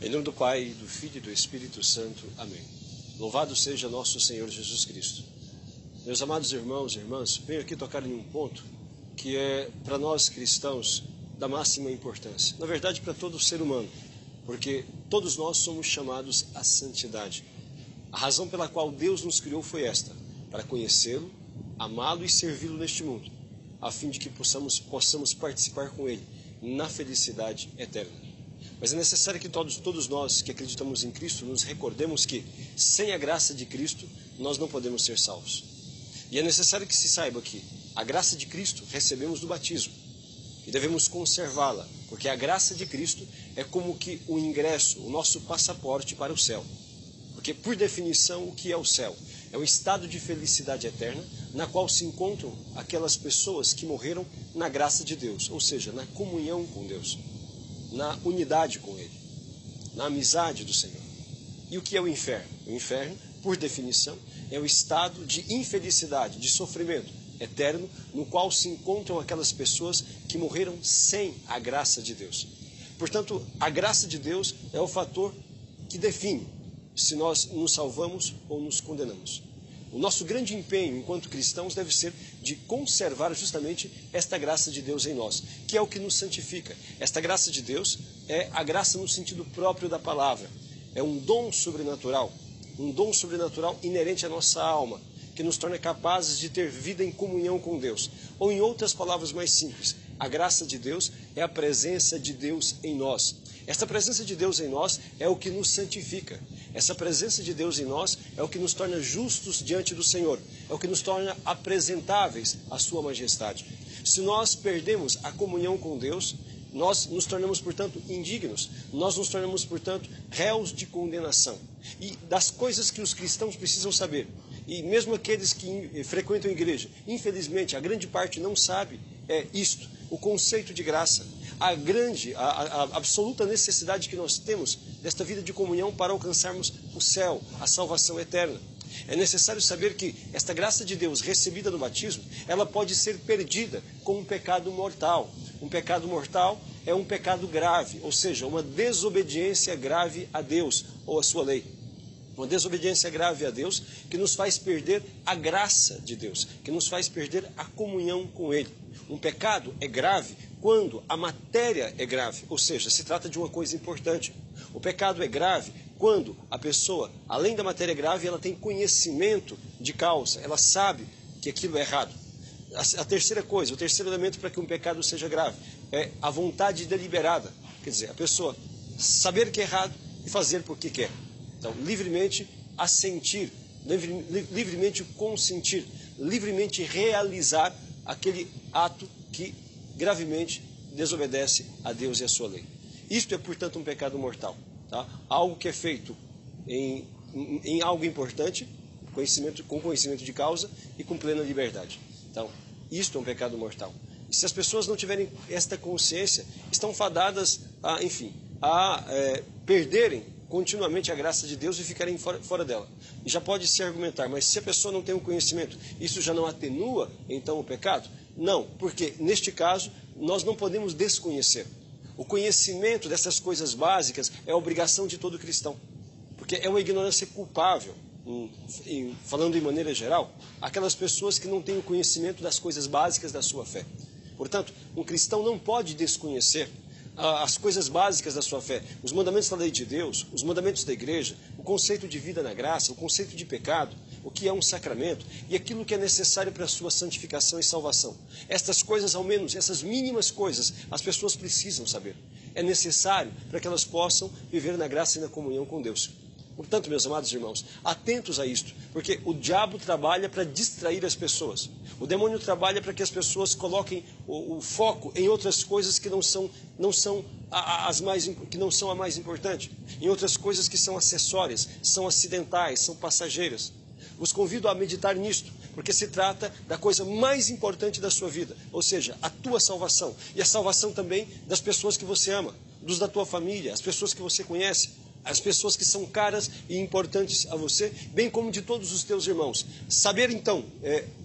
Em nome do Pai, do Filho e do Espírito Santo. Amém. Louvado seja nosso Senhor Jesus Cristo. Meus amados irmãos e irmãs, venho aqui tocar em um ponto que é, para nós cristãos, da máxima importância. Na verdade, para todo ser humano, porque todos nós somos chamados à santidade. A razão pela qual Deus nos criou foi esta: para conhecê-lo, amá-lo e servi-lo neste mundo, a fim de que possamos participar com Ele na felicidade eterna. Mas é necessário que todos nós que acreditamos em Cristo nos recordemos que, sem a graça de Cristo, nós não podemos ser salvos. E é necessário que se saiba que a graça de Cristo recebemos do batismo e devemos conservá-la, porque a graça de Cristo é como que o ingresso, o nosso passaporte para o céu. Porque, por definição, o que é o céu? É um estado de felicidade eterna na qual se encontram aquelas pessoas que morreram na graça de Deus, ou seja, na comunhão com Deus, na unidade com Ele, na amizade do Senhor. E o que é o inferno? O inferno, por definição, é o estado de infelicidade, de sofrimento eterno, no qual se encontram aquelas pessoas que morreram sem a graça de Deus. Portanto, a graça de Deus é o fator que define se nós nos salvamos ou nos condenamos. O nosso grande empenho enquanto cristãos deve ser de conservar justamente esta graça de Deus em nós, que é o que nos santifica. Esta graça de Deus é a graça no sentido próprio da palavra. É um dom sobrenatural inerente à nossa alma, que nos torna capazes de ter vida em comunhão com Deus. Ou em outras palavras mais simples, a graça de Deus é a presença de Deus em nós. Esta presença de Deus em nós é o que nos santifica. Essa presença de Deus em nós é o que nos torna justos diante do Senhor. É o que nos torna apresentáveis à Sua majestade. Se nós perdemos a comunhão com Deus, nós nos tornamos, portanto, indignos. Nós nos tornamos, portanto, réus de condenação. E das coisas que os cristãos precisam saber, e mesmo aqueles que frequentam a igreja, infelizmente, a grande parte não sabe, é isto: o conceito de graça. A absoluta necessidade que nós temos desta vida de comunhão para alcançarmos o céu, a salvação eterna. É necessário saber que esta graça de Deus recebida no batismo, ela pode ser perdida com um pecado mortal. Um pecado mortal é um pecado grave, ou seja, uma desobediência grave a Deus ou a sua lei. Uma desobediência grave a Deus que nos faz perder a graça de Deus, que nos faz perder a comunhão com Ele. Um pecado é grave quando a matéria é grave, ou seja, se trata de uma coisa importante. O pecado é grave quando a pessoa, além da matéria grave, ela tem conhecimento de causa, ela sabe que aquilo é errado. A terceira coisa, o terceiro elemento para que um pecado seja grave, é a vontade deliberada. Quer dizer, a pessoa saber que é errado e fazer porque quer. Então, livremente assentir, livremente consentir, livremente realizar aquele ato que gravemente desobedece a Deus e a sua lei. Isto é, portanto, um pecado mortal. Tá? Algo que é feito em algo importante, com conhecimento de causa e com plena liberdade. Então, isto é um pecado mortal. E se as pessoas não tiverem esta consciência, estão fadadas a perderem continuamente a graça de Deus e ficarem fora dela. E já pode se argumentar, mas se a pessoa não tem o conhecimento, isso já não atenua, então, o pecado? Não, porque, neste caso, nós não podemos desconhecer. O conhecimento dessas coisas básicas é a obrigação de todo cristão, porque é uma ignorância culpável. Falando de maneira geral, aquelas pessoas que não têm o conhecimento das coisas básicas da sua fé. Portanto, um cristão não pode desconhecer as coisas básicas da sua fé, os mandamentos da lei de Deus, os mandamentos da igreja, o conceito de vida na graça, o conceito de pecado, o que é um sacramento e aquilo que é necessário para a sua santificação e salvação. Estas coisas, ao menos, essas mínimas coisas, as pessoas precisam saber. É necessário para que elas possam viver na graça e na comunhão com Deus. Portanto, meus amados irmãos, atentos a isto, porque o diabo trabalha para distrair as pessoas. O demônio trabalha para que as pessoas coloquem o foco em outras coisas que não são a mais importante, em outras coisas que são acessórias, são acidentais, são passageiras. Vos convido a meditar nisto, porque se trata da coisa mais importante da sua vida, ou seja, a tua salvação e a salvação também das pessoas que você ama, dos da tua família, as pessoas que você conhece. as pessoas que são caras e importantes a você, bem como de todos os teus irmãos. Saber então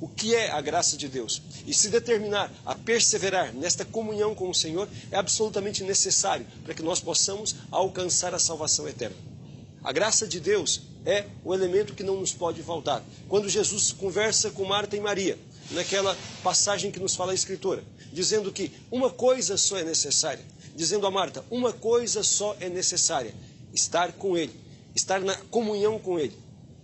o que é a graça de Deus e se determinar a perseverar nesta comunhão com o Senhor é absolutamente necessário para que nós possamos alcançar a salvação eterna. A graça de Deus é o elemento que não nos pode faltar. Quando Jesus conversa com Marta e Maria, naquela passagem que nos fala a Escritura, dizendo que uma coisa só é necessária, dizendo a Marta, uma coisa só é necessária, estar com Ele, estar na comunhão com Ele.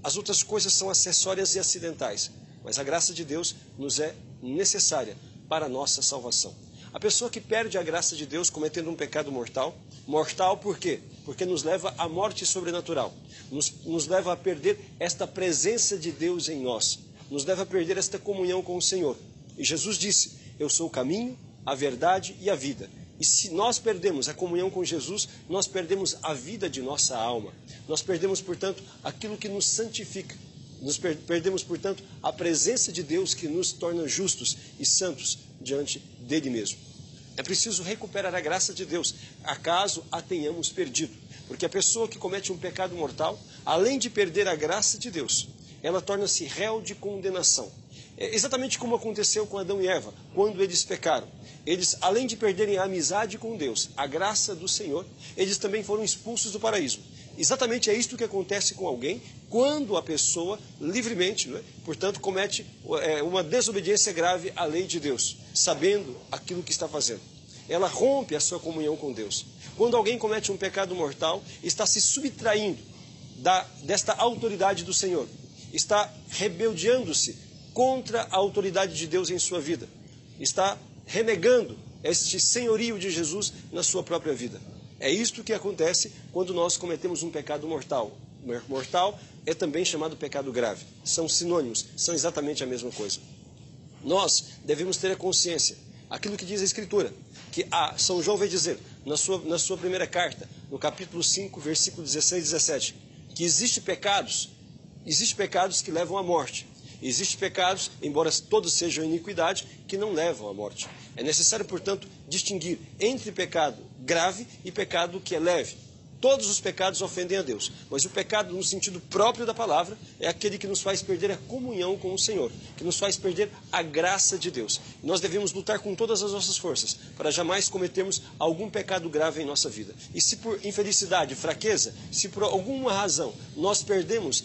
As outras coisas são acessórias e acidentais, mas a graça de Deus nos é necessária para a nossa salvação. A pessoa que perde a graça de Deus cometendo um pecado mortal, mortal por quê? Porque nos leva à morte sobrenatural, nos leva a perder esta presença de Deus em nós, nos leva a perder esta comunhão com o Senhor. E Jesus disse, eu sou o caminho, a verdade e a vida. E se nós perdemos a comunhão com Jesus, nós perdemos a vida de nossa alma. Nós perdemos, portanto, aquilo que nos santifica. Nós perdemos, portanto, a presença de Deus que nos torna justos e santos diante dele mesmo. É preciso recuperar a graça de Deus, acaso a tenhamos perdido. Porque a pessoa que comete um pecado mortal, além de perder a graça de Deus, ela torna-se réu de condenação. É exatamente como aconteceu com Adão e Eva, quando eles pecaram. Eles, além de perderem a amizade com Deus, a graça do Senhor, eles também foram expulsos do paraíso. Exatamente é isto que acontece com alguém quando a pessoa livremente, portanto, comete uma desobediência grave à lei de Deus, sabendo aquilo que está fazendo. Ela rompe a sua comunhão com Deus. Quando alguém comete um pecado mortal, está se subtraindo desta autoridade do Senhor. Está rebeldeando-se contra a autoridade de Deus em sua vida. Está renegando este senhorio de Jesus na sua própria vida. É isto que acontece quando nós cometemos um pecado mortal. Mortal é também chamado pecado grave. São sinônimos, são exatamente a mesma coisa. Nós devemos ter a consciência, aquilo que diz a Escritura, que São João vai dizer na sua primeira carta, no capítulo 5, versículo 16 e 17, que existem pecados que levam à morte. Existem pecados, embora todos sejam iniquidade, que não levam à morte. É necessário, portanto, distinguir entre pecado grave e pecado que é leve. Todos os pecados ofendem a Deus, mas o pecado no sentido próprio da palavra é aquele que nos faz perder a comunhão com o Senhor, que nos faz perder a graça de Deus. Nós devemos lutar com todas as nossas forças para jamais cometermos algum pecado grave em nossa vida. E se por infelicidade, fraqueza, se por alguma razão nós pecamos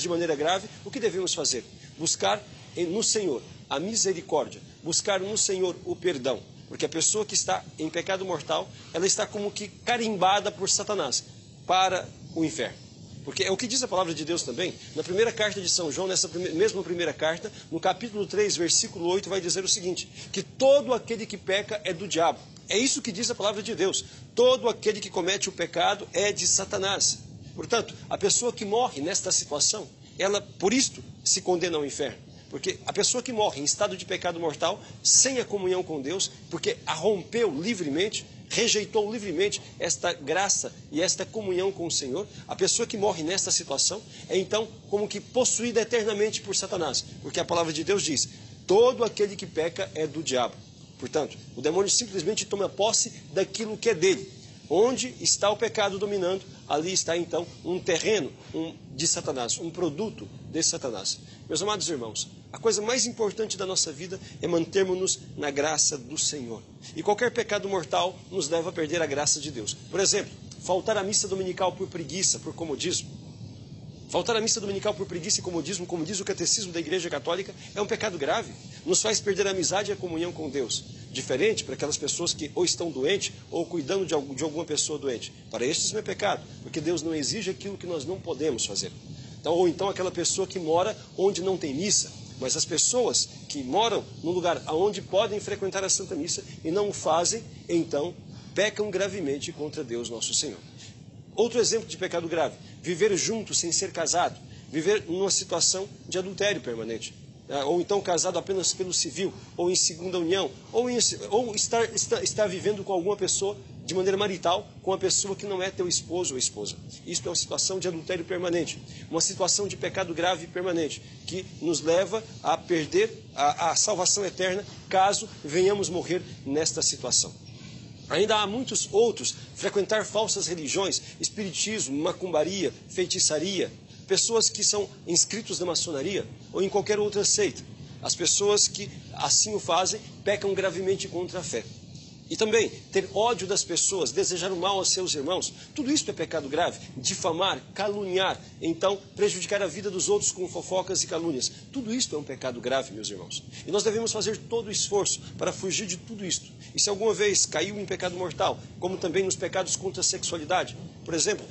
de maneira grave, o que devemos fazer? Buscar no Senhor a misericórdia, buscar no Senhor o perdão. Porque a pessoa que está em pecado mortal, ela está como que carimbada por Satanás para o inferno. Porque é o que diz a palavra de Deus também, na primeira carta de São João, nessa mesma primeira carta, no capítulo 3, versículo 8, vai dizer o seguinte, que todo aquele que peca é do diabo. É isso que diz a palavra de Deus. Todo aquele que comete o pecado é de Satanás. Portanto, a pessoa que morre nesta situação, ela, por isto, se condena ao inferno. Porque a pessoa que morre em estado de pecado mortal, sem a comunhão com Deus, porque a rompeu livremente, rejeitou livremente esta graça e esta comunhão com o Senhor, a pessoa que morre nesta situação é então como que possuída eternamente por Satanás. Porque a palavra de Deus diz, todo aquele que peca é do diabo. Portanto, o demônio simplesmente toma posse daquilo que é dele. Onde está o pecado dominando, ali está então um terreno de Satanás, um produto de Satanás. Meus amados irmãos, a coisa mais importante da nossa vida é mantermos-nos na graça do Senhor. E qualquer pecado mortal nos leva a perder a graça de Deus. Por exemplo, faltar à missa dominical por preguiça, por comodismo. Faltar à missa dominical por preguiça e comodismo, como diz o catecismo da Igreja Católica, é um pecado grave. Nos faz perder a amizade e a comunhão com Deus. Diferente para aquelas pessoas que ou estão doentes ou cuidando de alguma pessoa doente. Para estes não é pecado, porque Deus não exige aquilo que nós não podemos fazer. Então, ou então aquela pessoa que mora onde não tem missa. Mas as pessoas que moram num lugar onde podem frequentar a Santa Missa e não o fazem, então pecam gravemente contra Deus nosso Senhor. Outro exemplo de pecado grave, viver junto sem ser casado, viver numa situação de adultério permanente, ou então casado apenas pelo civil, ou em segunda união, ou estar vivendo com alguma pessoa de maneira marital, com uma pessoa que não é teu esposo ou esposa. Isto é uma situação de adultério permanente, uma situação de pecado grave permanente, que nos leva a perder a salvação eterna, caso venhamos morrer nesta situação. Ainda há muitos outros frequentar falsas religiões, espiritismo, macumbaria, feitiçaria, pessoas que são inscritos na maçonaria ou em qualquer outra seita. As pessoas que assim o fazem pecam gravemente contra a fé. E também ter ódio das pessoas, desejar o mal aos seus irmãos, tudo isso é pecado grave. Difamar, caluniar, então prejudicar a vida dos outros com fofocas e calúnias. Tudo isso é um pecado grave, meus irmãos. E nós devemos fazer todo o esforço para fugir de tudo isto. E se alguma vez caiu em pecado mortal, como também nos pecados contra a sexualidade, por exemplo,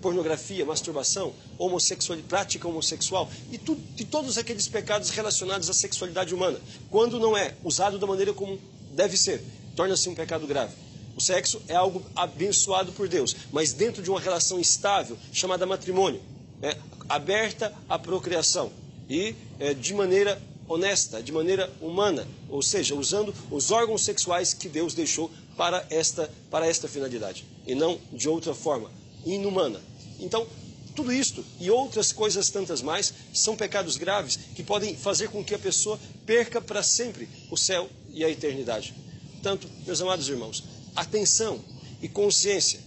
pornografia, masturbação, prática homossexual e todos aqueles pecados relacionados à sexualidade humana, quando não é usado da maneira como deve ser, torna-se um pecado grave. O sexo é algo abençoado por Deus, mas dentro de uma relação estável, chamada matrimônio, aberta à procriação e de maneira honesta, de maneira humana, ou seja, usando os órgãos sexuais que Deus deixou para esta finalidade, e não de outra forma, inumana. Então, tudo isto e outras coisas tantas mais são pecados graves que podem fazer com que a pessoa perca para sempre o céu e a eternidade. Portanto, meus amados irmãos, atenção e consciência.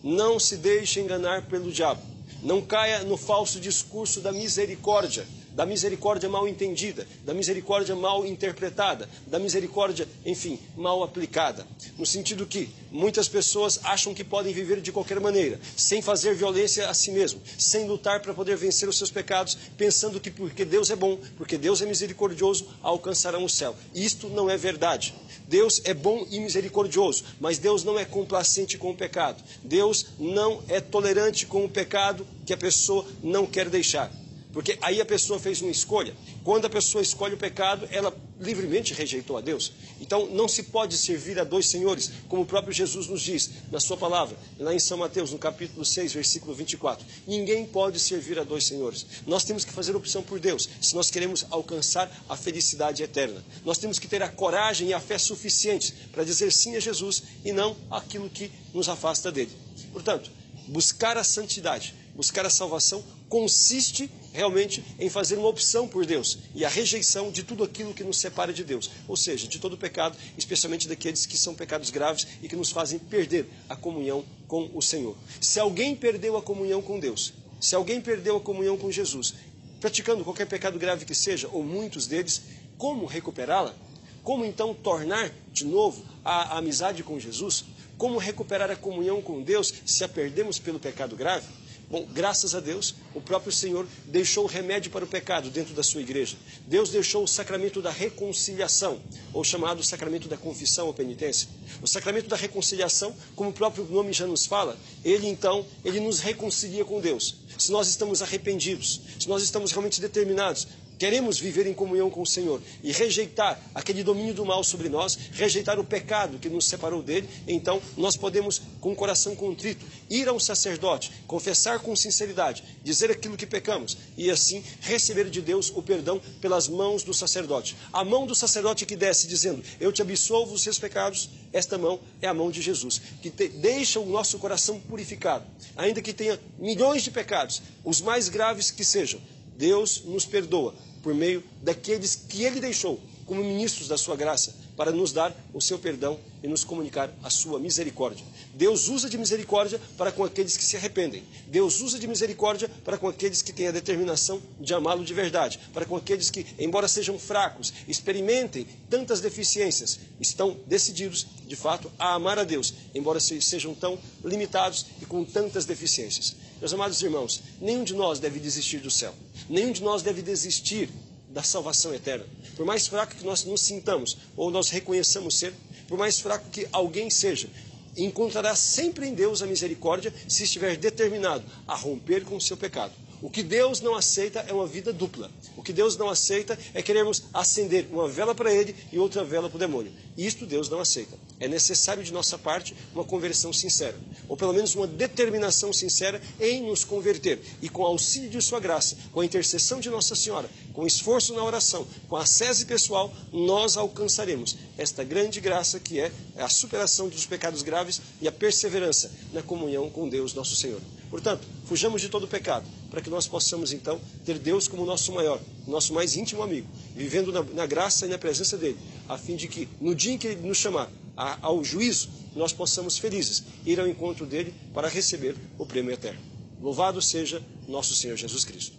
Não se deixe enganar pelo diabo. Não caia no falso discurso da misericórdia mal entendida, da misericórdia mal interpretada, da misericórdia, enfim, mal aplicada. No sentido que muitas pessoas acham que podem viver de qualquer maneira, sem fazer violência a si mesmo, sem lutar para poder vencer os seus pecados, pensando que porque Deus é bom, porque Deus é misericordioso, alcançarão o céu. Isto não é verdade. Deus é bom e misericordioso, mas Deus não é complacente com o pecado. Deus não é tolerante com o pecado que a pessoa não quer deixar. Porque aí a pessoa fez uma escolha. Quando a pessoa escolhe o pecado, ela livremente rejeitou a Deus. Então não se pode servir a dois senhores, como o próprio Jesus nos diz na sua palavra, lá em São Mateus, no capítulo 6, versículo 24. Ninguém pode servir a dois senhores. Nós temos que fazer opção por Deus, se nós queremos alcançar a felicidade eterna. Nós temos que ter a coragem e a fé suficientes para dizer sim a Jesus e não aquilo que nos afasta dele. Portanto, buscar a santidade, buscar a salvação, consiste realmente em fazer uma opção por Deus e a rejeição de tudo aquilo que nos separa de Deus, ou seja, de todo pecado, especialmente daqueles que são pecados graves e que nos fazem perder a comunhão com o Senhor. Se alguém perdeu a comunhão com Deus, se alguém perdeu a comunhão com Jesus, praticando qualquer pecado grave que seja, ou muitos deles, como recuperá-la? Como então tornar de novo a amizade com Jesus? Como recuperar a comunhão com Deus se a perdemos pelo pecado grave? Bom, graças a Deus, o próprio Senhor deixou o remédio para o pecado dentro da sua igreja. Deus deixou o sacramento da reconciliação, ou chamado sacramento da confissão ou penitência. O sacramento da reconciliação, como o próprio nome já nos fala, ele nos reconcilia com Deus. Se nós estamos arrependidos, se nós estamos realmente determinados, queremos viver em comunhão com o Senhor e rejeitar aquele domínio do mal sobre nós, rejeitar o pecado que nos separou dele, então nós podemos, com o coração contrito, ir ao sacerdote, confessar com sinceridade, dizer aquilo que pecamos e assim receber de Deus o perdão pelas mãos do sacerdote. A mão do sacerdote que desce dizendo, eu te absolvo os seus pecados, esta mão é a mão de Jesus, que deixa o nosso coração purificado, ainda que tenha milhões de pecados, os mais graves que sejam. Deus nos perdoa por meio daqueles que Ele deixou como ministros da sua graça para nos dar o seu perdão e nos comunicar a sua misericórdia. Deus usa de misericórdia para com aqueles que se arrependem. Deus usa de misericórdia para com aqueles que têm a determinação de amá-lo de verdade. Para com aqueles que, embora sejam fracos, experimentem tantas deficiências, estão decididos, de fato, a amar a Deus, embora sejam tão limitados e com tantas deficiências. Meus amados irmãos, nenhum de nós deve desistir do céu. Nenhum de nós deve desistir da salvação eterna. Por mais fraco que nós nos sintamos, ou nós reconheçamos ser, por mais fraco que alguém seja, encontrará sempre em Deus a misericórdia se estiver determinado a romper com o seu pecado. O que Deus não aceita é uma vida dupla. O que Deus não aceita é querermos acender uma vela para Ele e outra vela para o demônio. Isto Deus não aceita. É necessário de nossa parte uma conversão sincera, ou pelo menos uma determinação sincera em nos converter. E com o auxílio de sua graça, com a intercessão de Nossa Senhora, com esforço na oração, com a ascese pessoal, nós alcançaremos esta grande graça que é a superação dos pecados graves e a perseverança na comunhão com Deus nosso Senhor. Portanto, fujamos de todo pecado, para que nós possamos então ter Deus como nosso maior, nosso mais íntimo amigo, vivendo na graça e na presença dele, a fim de que no dia em que ele nos chamar, ao juízo, nós possamos felizes ir ao encontro dele para receber o prêmio eterno. Louvado seja nosso Senhor Jesus Cristo.